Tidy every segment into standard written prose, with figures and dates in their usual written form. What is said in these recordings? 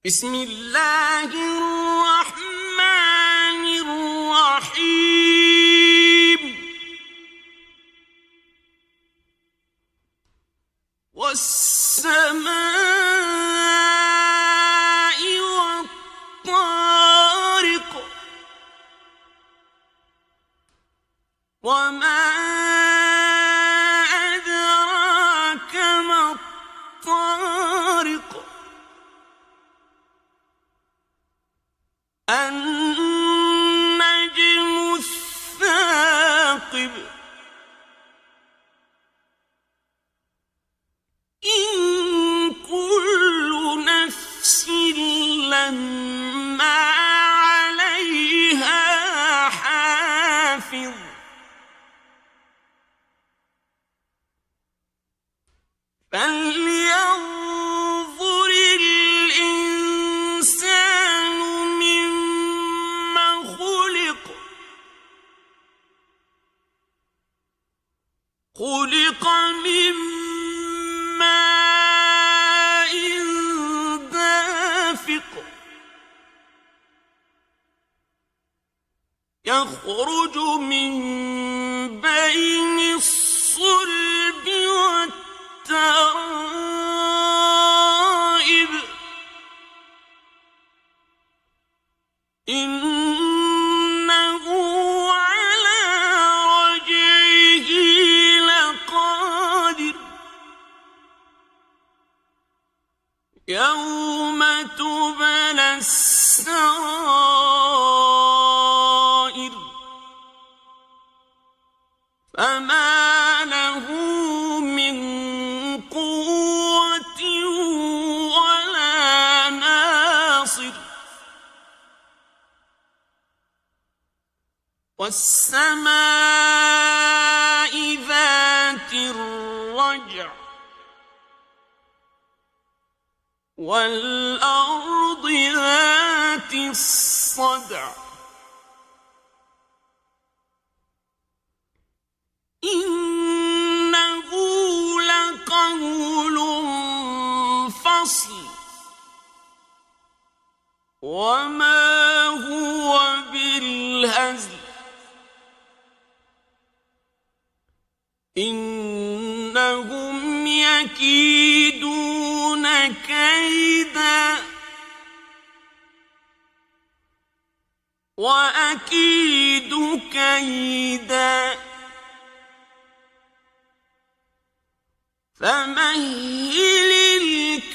بسم الله الرحمن الرحيم والسماء والطارق وما أدراك ما الطارق النجم الثاقب إن كل نفس لما عليها حافظ فلينظر الإنسان مما خلق خلق من ماء دافق يخرج من بين الصلب والترائب إنه على رجعه لقادر يوم تبلى السرائر فما له من قوة ولا ناصر والسماء ذات الرجع والأرض ذات الصدع إنه لقول فصل وما هو بالهزل إنهم يكيدون كيدا وأكيد كيدا فمهل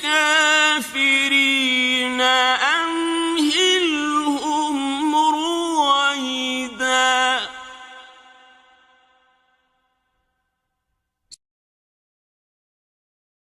الكافرين